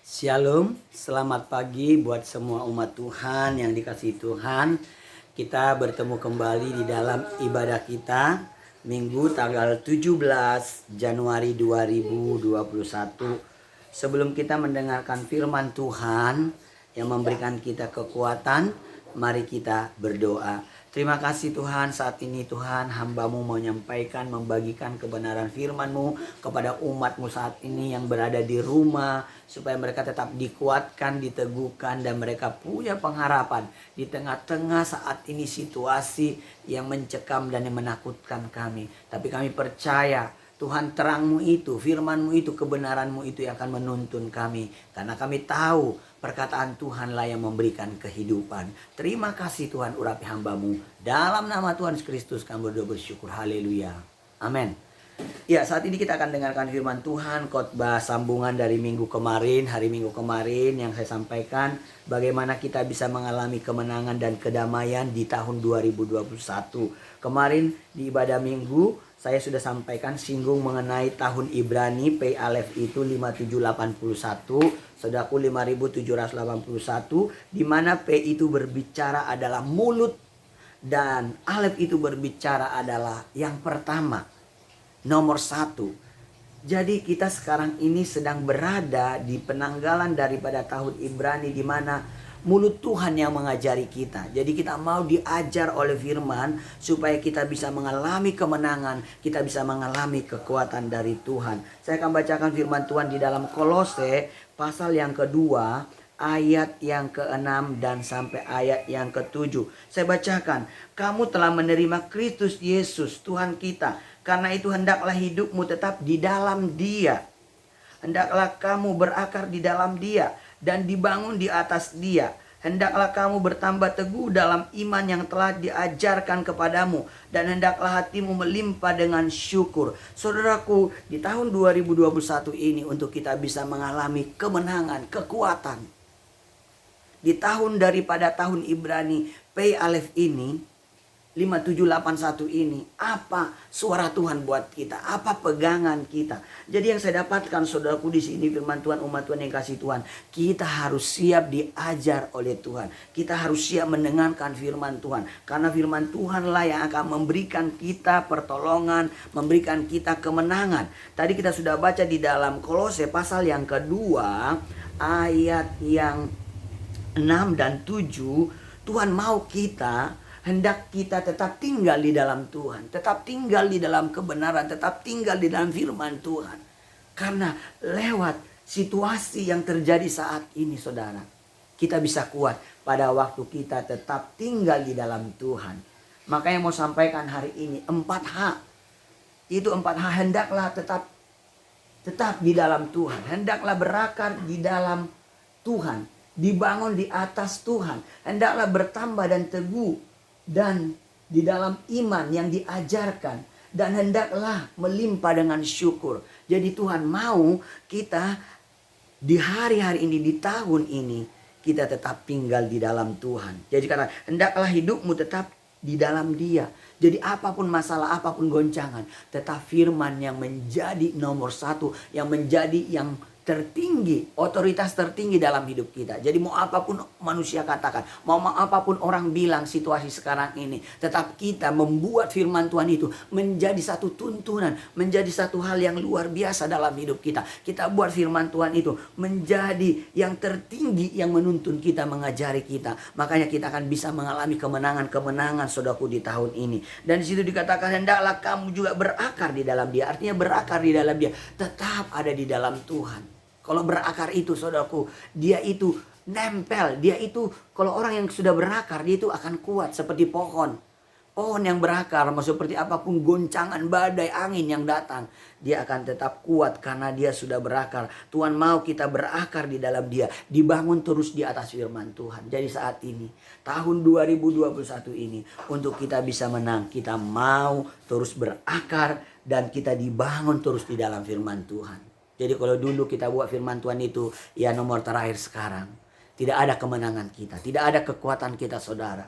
Shalom, selamat pagi buat semua umat Tuhan yang dikasihi Tuhan. Kita bertemu kembali di dalam ibadah kita Minggu tanggal 17 Januari 2021. Sebelum kita mendengarkan firman Tuhan yang memberikan kita kekuatan, mari kita berdoa. Terima kasih Tuhan, saat ini Tuhan hamba-Mu mau menyampaikan, membagikan kebenaran firman-Mu kepada umat-Mu saat ini yang berada di rumah, supaya mereka tetap dikuatkan, diteguhkan, dan mereka punya pengharapan di tengah-tengah saat ini situasi yang mencekam dan yang menakutkan kami. Tapi kami percaya Tuhan, terang-Mu itu, firman-Mu itu, kebenaran-Mu itu yang akan menuntun kami. Karena kami tahu perkataan Tuhanlah yang memberikan kehidupan. Terima kasih Tuhan, urapi hamba-Mu. Dalam nama Tuhan Kristus kami bersyukur. Haleluya. Amin. Ya, saat ini kita akan dengarkan firman Tuhan, khotbah sambungan dari minggu kemarin, hari Minggu kemarin yang saya sampaikan. Bagaimana kita bisa mengalami kemenangan dan kedamaian di tahun 2021. Kemarin di ibadah minggu, saya sudah sampaikan singgung mengenai tahun Ibrani, P Alef itu 5781, Saudaraku 5781, di mana P itu berbicara adalah mulut dan Alef itu berbicara adalah yang pertama, nomor satu. Jadi kita sekarang ini sedang berada di penanggalan daripada tahun Ibrani, di mana mulut Tuhan yang mengajari kita. Jadi kita mau diajar oleh firman supaya kita bisa mengalami kemenangan, kita bisa mengalami kekuatan dari Tuhan. Saya akan bacakan firman Tuhan di dalam Kolose pasal yang kedua, ayat yang ke-6 dan sampai ayat yang ke-7. Saya bacakan, kamu telah menerima Kristus Yesus Tuhan kita, karena itu hendaklah hidupmu tetap di dalam Dia. Hendaklah kamu berakar di dalam Dia dan dibangun di atas Dia. Hendaklah kamu bertambah teguh dalam iman yang telah diajarkan kepadamu, dan hendaklah hatimu melimpah dengan syukur. Saudaraku, di tahun 2021 ini untuk kita bisa mengalami kemenangan, kekuatan. Di tahun daripada tahun Ibrani P Alef ini, 5781 ini, apa suara Tuhan buat kita? Apa pegangan kita? Jadi yang saya dapatkan saudaraku di sini firman Tuhan, umat Tuhan yang kasih Tuhan, kita harus siap diajar oleh Tuhan. Kita harus siap mendengarkan firman Tuhan. Karena firman Tuhanlah yang akan memberikan kita pertolongan, memberikan kita kemenangan. Tadi kita sudah baca di dalam Kolose pasal yang kedua, ayat yang 6 dan 7, Tuhan mau kita, hendak kita tetap tinggal di dalam Tuhan, tetap tinggal di dalam kebenaran, tetap tinggal di dalam firman Tuhan. Karena lewat situasi yang terjadi saat ini saudara, kita bisa kuat pada waktu kita tetap tinggal di dalam Tuhan. Makanya mau sampaikan hari ini 4H. Itu 4H, hendaklah tetap di dalam Tuhan. Hendaklah berakar di dalam Tuhan, dibangun di atas Tuhan. Hendaklah bertambah dan teguh dan di dalam iman yang diajarkan, dan hendaklah melimpah dengan syukur. Jadi Tuhan mau kita di hari-hari ini, di tahun ini, kita tetap tinggal di dalam Tuhan. Jadi karena hendaklah hidupmu tetap di dalam Dia. Jadi apapun masalah, apapun goncangan, tetap firman yang menjadi nomor satu, yang menjadi yang tertinggi, otoritas tertinggi dalam hidup kita. Jadi mau apapun manusia katakan, mau apapun orang bilang situasi sekarang ini, tetap kita membuat firman Tuhan itu menjadi satu tuntunan, menjadi satu hal yang luar biasa dalam hidup kita. Kita buat firman Tuhan itu menjadi yang tertinggi yang menuntun kita, mengajari kita. Makanya kita akan bisa mengalami kemenangan-kemenangan saudaraku di tahun ini. Dan di situ dikatakan hendaklah kamu juga berakar di dalam Dia. Artinya berakar di dalam Dia, tetap ada di dalam Tuhan. Kalau berakar itu saudaraku, dia itu nempel. Dia itu, kalau orang yang sudah berakar, dia itu akan kuat seperti pohon. Pohon yang berakar, seperti apapun goncangan badai angin yang datang, dia akan tetap kuat karena dia sudah berakar. Tuhan mau kita berakar di dalam Dia, dibangun terus di atas firman Tuhan. Jadi saat ini, tahun 2021 ini, untuk kita bisa menang, kita mau terus berakar dan kita dibangun terus di dalam firman Tuhan. Jadi kalau dulu kita buat firman Tuhan itu, ya nomor terakhir sekarang. Tidak ada kemenangan kita, tidak ada kekuatan kita saudara,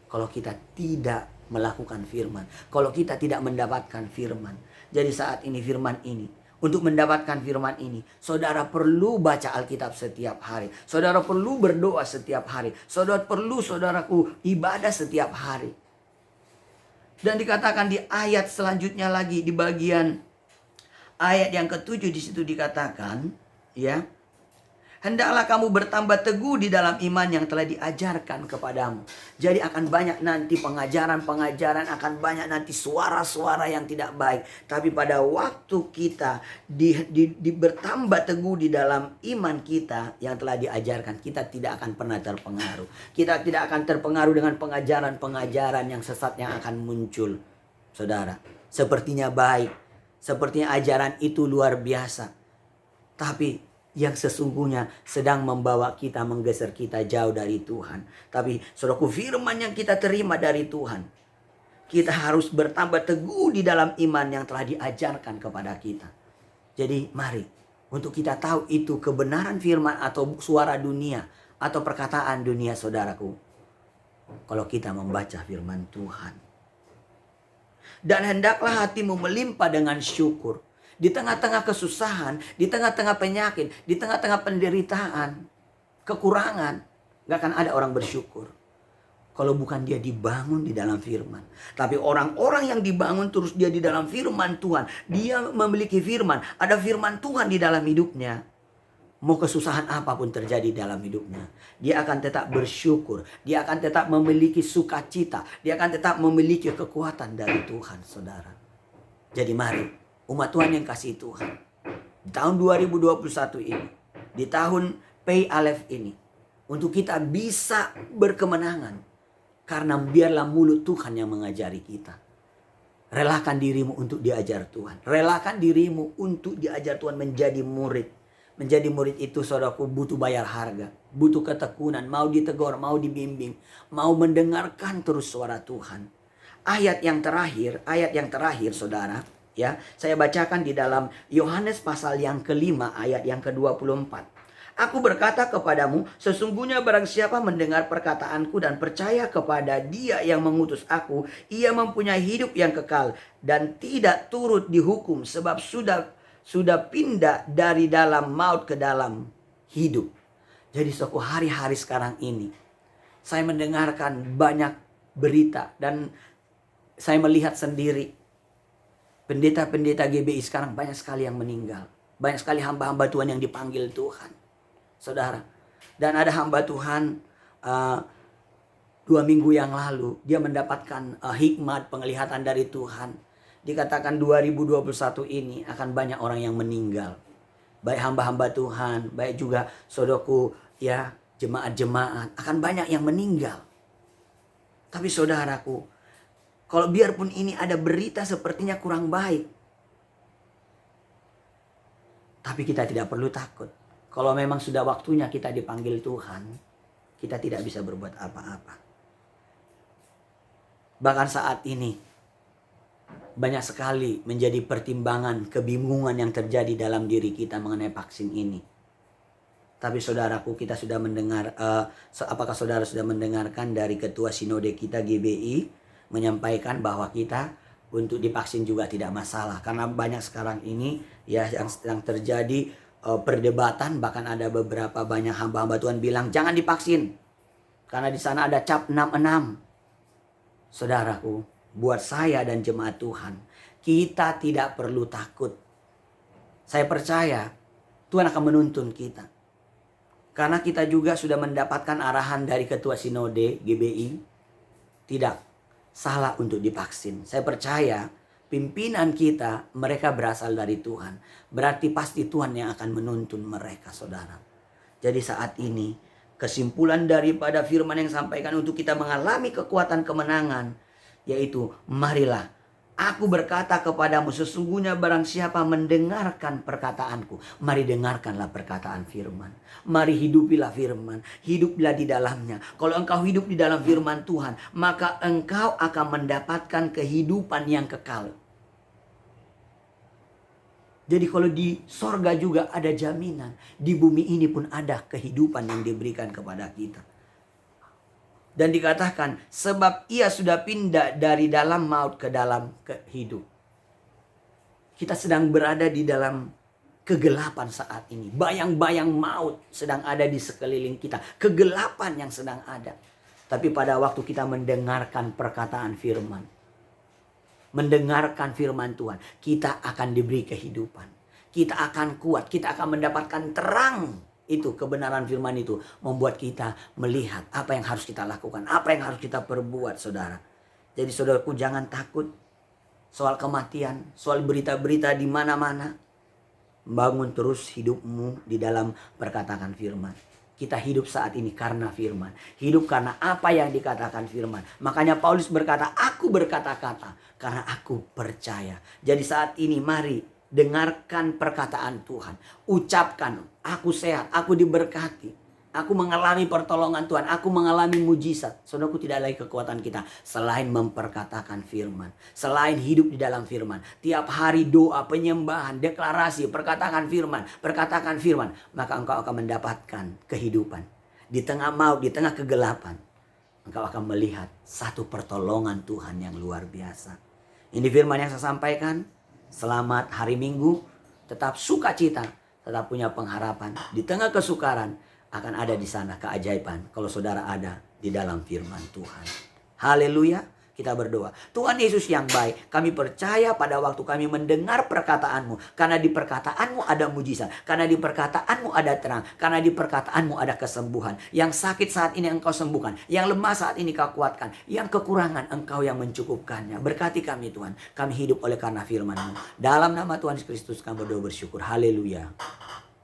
kalau kita tidak melakukan firman, kalau kita tidak mendapatkan firman. Jadi saat ini firman ini Untuk mendapatkan firman ini, saudara perlu baca Alkitab setiap hari. Saudara perlu berdoa setiap hari. Saudara perlu, saudaraku, ibadah setiap hari. Dan dikatakan di ayat selanjutnya lagi, di bagian ayat yang ke-7 di situ dikatakan, ya, hendaklah kamu bertambah teguh di dalam iman yang telah diajarkan kepadamu. Jadi akan banyak nanti pengajaran-pengajaran, akan banyak nanti suara-suara yang tidak baik. Tapi pada waktu kita bertambah teguh di dalam iman kita yang telah diajarkan, kita tidak akan pernah terpengaruh. Kita tidak akan terpengaruh dengan pengajaran-pengajaran yang sesat yang akan muncul. Saudara, sepertinya baik, sepertinya ajaran itu luar biasa. Tapi yang sesungguhnya sedang membawa kita, menggeser kita jauh dari Tuhan. Tapi saudaraku, firman yang kita terima dari Tuhan, kita harus bertambah teguh di dalam iman yang telah diajarkan kepada kita. Jadi mari, untuk kita tahu itu kebenaran firman atau suara dunia atau perkataan dunia, saudaraku, kalau kita membaca firman Tuhan. Dan hendaklah hatimu melimpah dengan syukur. Di tengah-tengah kesusahan, di tengah-tengah penyakit, di tengah-tengah penderitaan, kekurangan, gak akan ada orang bersyukur kalau bukan dia dibangun di dalam firman. Tapi orang-orang yang dibangun terus dia di dalam firman Tuhan, dia memiliki firman, ada firman Tuhan di dalam hidupnya. Mau kesusahan apapun terjadi dalam hidupnya, dia akan tetap bersyukur, dia akan tetap memiliki sukacita, dia akan tetap memiliki kekuatan dari Tuhan, saudara. Jadi mari, umat Tuhan yang kasih Tuhan, di tahun 2021 ini, di tahun Pei Aleph ini, untuk kita bisa berkemenangan, karena biarlah mulut Tuhan yang mengajari kita. Relakan dirimu untuk diajar Tuhan. Relakan dirimu untuk diajar Tuhan menjadi murid. Menjadi murid itu, saudaraku, butuh bayar harga, butuh ketekunan, mau ditegur, mau dibimbing, mau mendengarkan terus suara Tuhan. Ayat yang terakhir, saudara. Ya, saya bacakan di dalam Yohanes pasal yang kelima ayat yang ke-24. Aku berkata kepadamu, sesungguhnya barang siapa mendengar perkataanku dan percaya kepada Dia yang mengutus aku, ia mempunyai hidup yang kekal dan tidak turut dihukum, sebab sudah pindah dari dalam maut ke dalam hidup. Jadi suatu hari-hari sekarang ini, saya mendengarkan banyak berita dan saya melihat sendiri. Pendeta-pendeta GBI sekarang banyak sekali yang meninggal. Banyak sekali hamba-hamba Tuhan yang dipanggil Tuhan. Saudara. Dan ada hamba Tuhan 2 minggu yang lalu. Dia mendapatkan hikmat, penglihatan dari Tuhan. Dikatakan 2021 ini akan banyak orang yang meninggal. Baik hamba-hamba Tuhan, baik juga saudaraku, ya, jemaat-jemaat. Akan banyak yang meninggal. Tapi saudaraku, kalau biarpun ini ada berita sepertinya kurang baik, tapi kita tidak perlu takut. Kalau memang sudah waktunya kita dipanggil Tuhan, kita tidak bisa berbuat apa-apa. Bahkan saat ini, banyak sekali menjadi pertimbangan, kebingungan yang terjadi dalam diri kita mengenai vaksin ini. Tapi saudaraku, kita sudah mendengar, apakah saudara sudah mendengarkan dari Ketua Sinode kita GBI, menyampaikan bahwa kita untuk divaksin juga tidak masalah. Karena banyak sekarang ini ya yang terjadi perdebatan, bahkan ada beberapa banyak hamba-hamba Tuhan bilang jangan divaksin karena di sana ada cap 66. Saudaraku, buat saya dan jemaat Tuhan, kita tidak perlu takut. Saya percaya Tuhan akan menuntun kita. Karena kita juga sudah mendapatkan arahan dari Ketua Sinode GBI, tidak salah untuk divaksin. Saya percaya pimpinan kita, mereka berasal dari Tuhan. Berarti pasti Tuhan yang akan menuntun mereka, saudara. Jadi saat ini, kesimpulan daripada firman yang sampaikan untuk kita mengalami kekuatan kemenangan, yaitu marilah aku berkata kepadamu, sesungguhnya barang siapa mendengarkan perkataanku. Mari dengarkanlah perkataan firman. Mari hidupilah firman. Hiduplah di dalamnya. Kalau engkau hidup di dalam firman Tuhan, maka engkau akan mendapatkan kehidupan yang kekal. Jadi kalau di sorga juga ada jaminan, di bumi ini pun ada kehidupan yang diberikan kepada kita. Dan dikatakan sebab ia sudah pindah dari dalam maut ke dalam hidup. Kita sedang berada di dalam kegelapan saat ini. Bayang-bayang maut sedang ada di sekeliling kita. Kegelapan yang sedang ada. Tapi pada waktu kita mendengarkan perkataan firman, mendengarkan firman Tuhan, kita akan diberi kehidupan. Kita akan kuat, kita akan mendapatkan terang. Itu kebenaran firman itu membuat kita melihat apa yang harus kita lakukan, apa yang harus kita perbuat, saudara. Jadi saudaraku, jangan takut soal kematian, soal berita-berita di mana-mana. Bangun terus hidupmu di dalam perkataan firman. Kita hidup saat ini karena firman. Hidup karena apa yang dikatakan firman. Makanya Paulus berkata, aku berkata-kata karena aku percaya. Jadi saat ini mari dengarkan perkataan Tuhan. Ucapkan, aku sehat, aku diberkati. Aku mengalami pertolongan Tuhan, aku mengalami mujizat. Saudaraku, tidak lagi kekuatan kita selain memperkatakan firman. Selain hidup di dalam firman. Tiap hari doa, penyembahan, deklarasi, perkatakan firman. Maka engkau akan mendapatkan kehidupan. Di tengah maut, di tengah kegelapan, engkau akan melihat satu pertolongan Tuhan yang luar biasa. Ini firman yang saya sampaikan. Selamat hari Minggu, tetap sukacita, tetap punya pengharapan. Di tengah kesukaran akan ada di sana keajaiban kalau saudara ada di dalam firman Tuhan. Haleluya. Kita berdoa. Tuhan Yesus yang baik, kami percaya pada waktu kami mendengar perkataanmu. Karena di perkataanmu ada mujizat. Karena di perkataanmu ada terang. Karena di perkataanmu ada kesembuhan. Yang sakit saat ini engkau sembuhkan. Yang lemah saat ini kau kuatkan. Yang kekurangan engkau yang mencukupkannya. Berkati kami Tuhan. Kami hidup oleh karena firman-Mu. Dalam nama Tuhan Yesus Kristus kami berdoa bersyukur. Haleluya.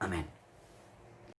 Amin.